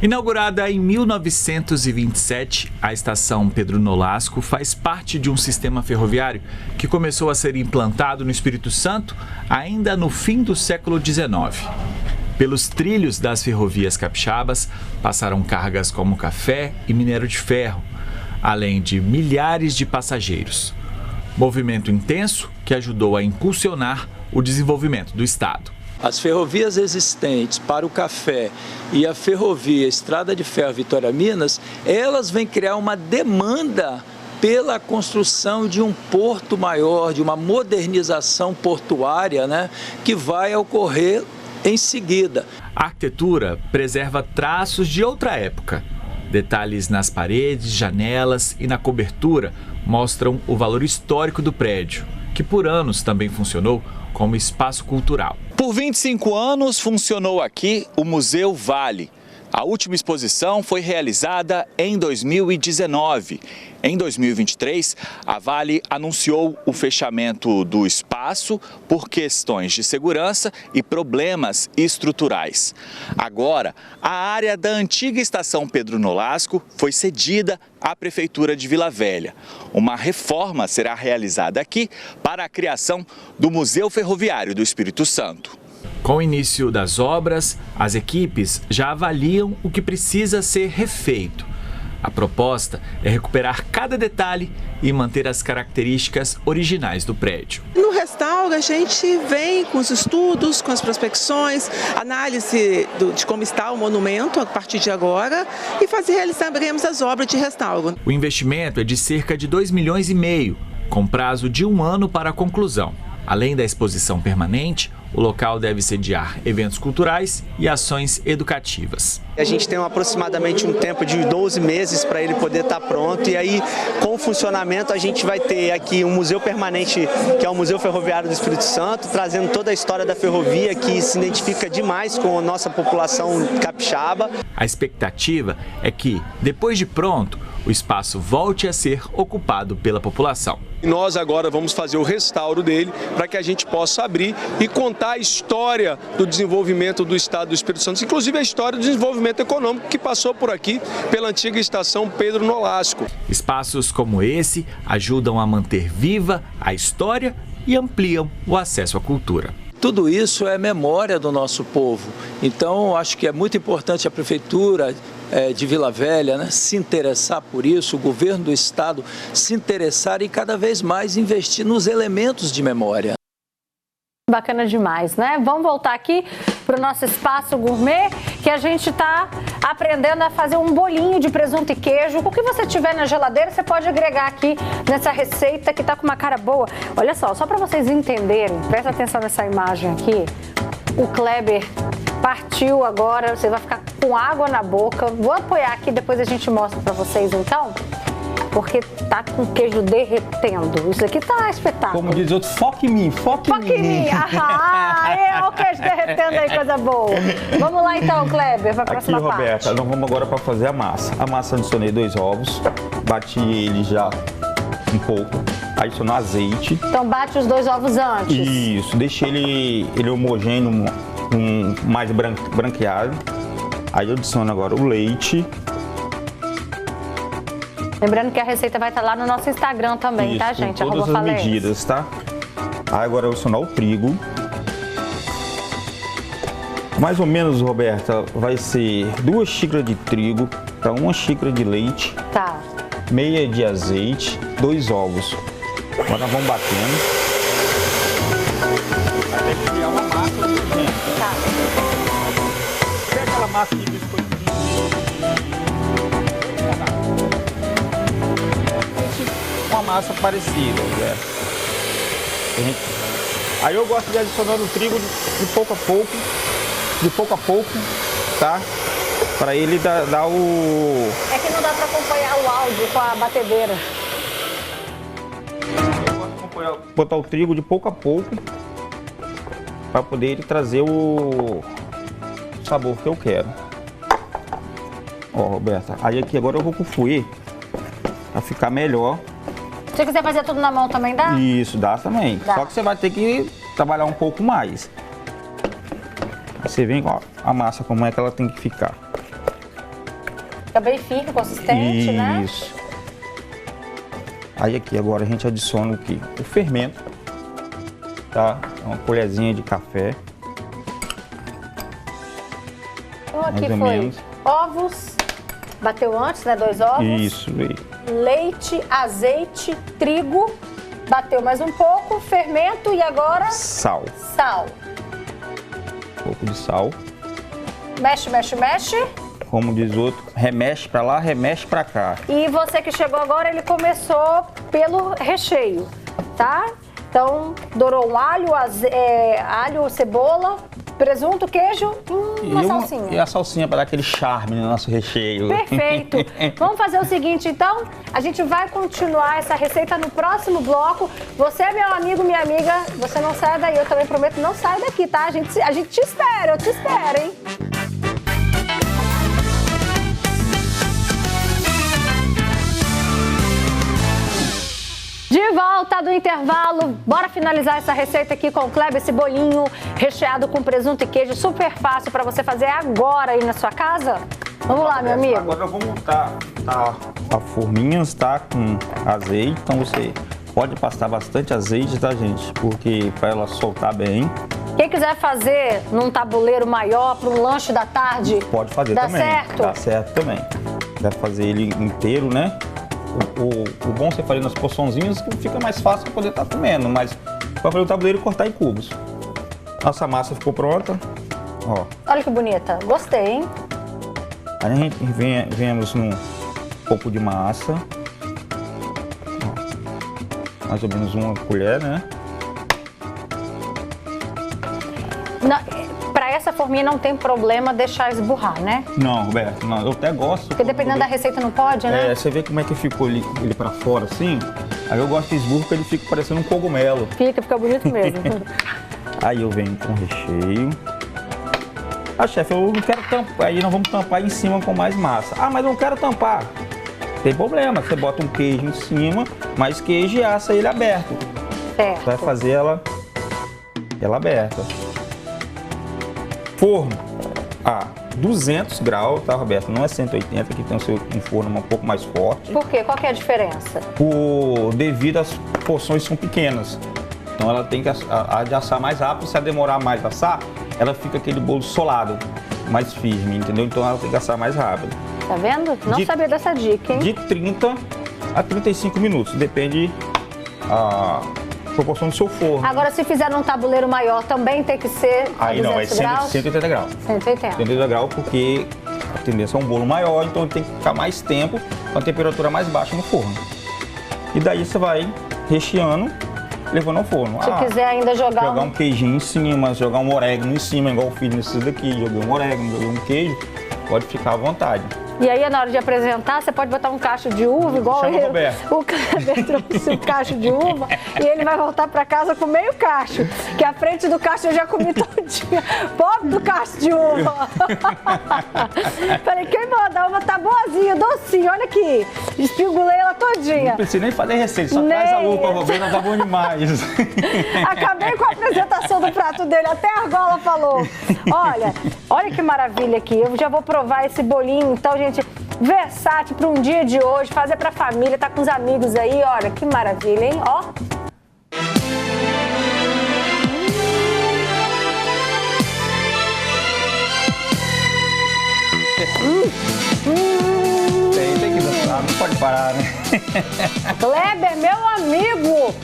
Inaugurada em 1927, a estação Pedro Nolasco faz parte de um sistema ferroviário que começou a ser implantado no Espírito Santo ainda no fim do século XIX. Pelos trilhos das ferrovias capixabas passaram cargas como café e minério de ferro, além de milhares de passageiros. Movimento intenso que ajudou a impulsionar o desenvolvimento do estado. As ferrovias existentes para o café e a ferrovia Estrada de Ferro Vitória Minas, elas vêm criar uma demanda pela construção de um porto maior, de uma modernização portuária, né, que vai ocorrer em seguida. A arquitetura preserva traços de outra época. Detalhes nas paredes, janelas e na cobertura mostram o valor histórico do prédio, que por anos também funcionou como espaço cultural. Por 25 anos funcionou aqui o Museu Vale. A última exposição foi realizada em 2019. Em 2023, a Vale anunciou o fechamento do espaço por questões de segurança e problemas estruturais. Agora, a área da antiga estação Pedro Nolasco foi cedida à Prefeitura de Vila Velha. Uma reforma será realizada aqui para a criação do Museu Ferroviário do Espírito Santo. Com o início das obras, as equipes já avaliam o que precisa ser refeito. A proposta é recuperar cada detalhe e manter as características originais do prédio. No restauro, a gente vem com os estudos, com as prospecções, análise de como está o monumento a partir de agora e realizaremos as obras de restauro. O investimento é de cerca de 2,5 milhões, com prazo de 1 ano para a conclusão. Além da exposição permanente, o local deve sediar eventos culturais e ações educativas. A gente tem aproximadamente um tempo de 12 meses para ele poder estar pronto e aí, com o funcionamento, a gente vai ter aqui um museu permanente, que é o Museu Ferroviário do Espírito Santo, trazendo toda a história da ferrovia, que se identifica demais com a nossa população capixaba. A expectativa é que, depois de pronto, o espaço volte a ser ocupado pela população. Nós agora vamos fazer o restauro dele para que a gente possa abrir e contar a história do desenvolvimento do estado do Espírito Santo, inclusive a história do desenvolvimento econômico que passou por aqui pela antiga estação Pedro Nolasco. Espaços como esse ajudam a manter viva a história e ampliam o acesso à cultura. Tudo isso é memória do nosso povo. Então, acho que é muito importante a Prefeitura de Vila Velha, né, se interessar por isso, o governo do estado se interessar e cada vez mais investir nos elementos de memória. Bacana demais, né? Vamos voltar aqui para o nosso espaço gourmet, que a gente está aprendendo a fazer um bolinho de presunto e queijo. O que você tiver na geladeira, você pode agregar aqui nessa receita que está com uma cara boa. Olha só para vocês entenderem, presta atenção nessa imagem aqui. O Kleber partiu agora, você vai ficar com água na boca. Vou apoiar aqui, depois a gente mostra para vocês então. Porque tá com queijo derretendo. Isso aqui tá espetáculo. Como diz outro, foca em mim, foca em mim. Ah, o queijo derretendo aí, coisa boa. Vamos lá então, Kleber, para a próxima parte. Aqui, Roberta, nós vamos agora para fazer a massa. A massa adicionei 2 ovos, bati ele já um pouco, adicionar azeite. Então bate os 2 ovos antes. Isso, deixei ele homogêneo, mais branqueado. Aí eu adiciono agora o leite. Lembrando que a receita vai estar lá no nosso Instagram também, isso, tá, gente? Com todas as medidas, tá? Aí agora eu vou adicionar o trigo. Mais ou menos, Roberta, vai ser 2 xícaras de trigo para 1 xícara de leite. Tá. Meia de azeite, 2 ovos. Agora nós vamos batendo. Até criar uma massa. Tá. Pega aquela massa de biscoitinho. massa parecida, né? Aí eu gosto de adicionar o trigo de pouco a pouco, tá? Para ele dar o... É que não dá para acompanhar o áudio com a batedeira. Eu gosto de botar o trigo de pouco a pouco para poder ele trazer o sabor que eu quero. Ó, Roberta, aí aqui agora eu vou pro fouet para ficar melhor. Se você quiser fazer tudo na mão também dá? Isso, dá também. Dá. Só que você vai ter que trabalhar um pouco mais. Aí você vê, ó, a massa como é que ela tem que ficar. Fica bem firme, consistente, né? Isso. Aí aqui agora a gente adiciona o quê? O fermento, tá? Uma colherzinha de café. Então aqui mais ou foi menos. ovos, bateu antes, né? 2 ovos. Isso, aí. Leite, azeite, trigo, bateu mais um pouco, fermento e agora... Sal. Sal. Um pouco de sal. Mexe, mexe, mexe. Como diz outro, remexe pra lá, remexe pra cá. E você que chegou agora, ele começou pelo recheio, tá? Então, dourou um alho, alho, cebola, presunto, queijo e uma salsinha. E a salsinha para dar aquele charme no nosso recheio. Perfeito. Vamos fazer o seguinte, então, a gente vai continuar essa receita no próximo bloco. Você é meu amigo, minha amiga, você não sai daí, eu também prometo, não sai daqui, tá? A gente te espera, eu te espero, hein? De volta do intervalo, bora finalizar essa receita aqui com o Kleber, esse bolinho recheado com presunto e queijo, super fácil para você fazer agora aí na sua casa. Vamos lá, meu amigo. Agora eu vou montar a forminha, tá? Com azeite, então você pode passar bastante azeite, tá, gente? Porque para ela soltar bem. Quem quiser fazer num tabuleiro maior para um lanche da tarde, pode fazer dá também. certo? Dá certo também. Deve fazer ele inteiro, né? O bom é você fazer nas porçãozinhas que fica mais fácil para poder estar comendo, mas para fazer o tabuleiro e cortar em cubos. Nossa massa ficou pronta, ó. Olha que bonita, gostei, hein? Aí a gente venhamos num pouco de massa, ó. Mais ou menos uma colher, né? Para essa forminha não tem problema deixar esburrar, né? Não, Roberto, não, eu até gosto. Porque dependendo da receita não pode, né? É, você vê como é que ficou ele para fora assim? Aí eu gosto de esburro porque ele fica parecendo um cogumelo. Fica bonito mesmo. Aí eu venho com o recheio. Ah, chefe, eu não quero tampar. Aí nós vamos tampar em cima com mais massa. Ah, mas eu não quero tampar. Tem problema, você bota um queijo em cima, mais queijo e assa ele aberto. Certo. Vai fazer ela aberta. Forno a 200 graus, tá, Roberto? Não é 180, que tem um forno um pouco mais forte. Por quê? Qual que é a diferença? Devido às porções são pequenas. Então ela tem que assar mais rápido. Se ela demorar mais a assar, ela fica aquele bolo solado, mais firme, entendeu? Então ela tem que assar mais rápido. Tá vendo? Não sabia dessa dica, hein? De 30 a 35 minutos, depende a proporção do seu forno. Agora, se fizer num tabuleiro maior, também tem que ser aí 200 não, é 180 graus. 180. 180 graus, porque a tendência é um bolo maior, então tem que ficar mais tempo com a temperatura mais baixa no forno. E daí você vai recheando, levando ao forno. Se quiser ainda jogar um queijinho em cima, jogar um orégano em cima, igual eu fiz nesses daqui. Joguei um orégano, joguei um queijo, pode ficar à vontade. E aí, na hora de apresentar, você pode botar um cacho de uva, igual o Kleber trouxe um cacho de uva, e ele vai voltar para casa com meio cacho, que a frente do cacho eu já comi todinha. Pobre do cacho de uva. Falei, quem manda? A uva tá boazinha, docinha, olha aqui. Espingulei ela todinha. Não precisa nem fazer receita, só traz a uva, Roberta, tá bom demais. Acabei com a apresentação do prato dele, até a argola falou. Olha que maravilha aqui, eu já vou provar esse bolinho, então, gente, versátil para um dia de hoje, fazer para a família, tá com os amigos aí, olha, que maravilha, hein? Ó. Tem que dançar, não pode parar, né? Kleber, meu amigo,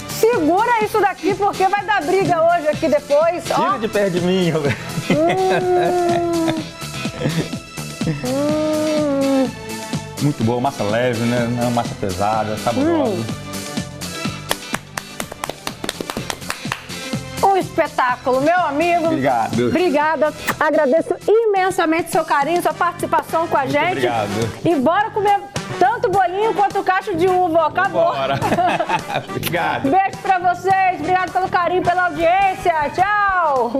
segura isso daqui porque vai dar briga hoje aqui depois. Tira de perto de mim, Roberto. Muito boa, massa leve, né? Não é massa pesada, saborosa. espetáculo, meu amigo. Obrigado. Obrigada. Agradeço imensamente seu carinho, sua participação com a gente. Obrigado. E bora comer tanto bolinho quanto o cacho de uva. Acabou. Bora. Obrigado. Beijo pra vocês. Obrigado pelo carinho, pela audiência. Tchau.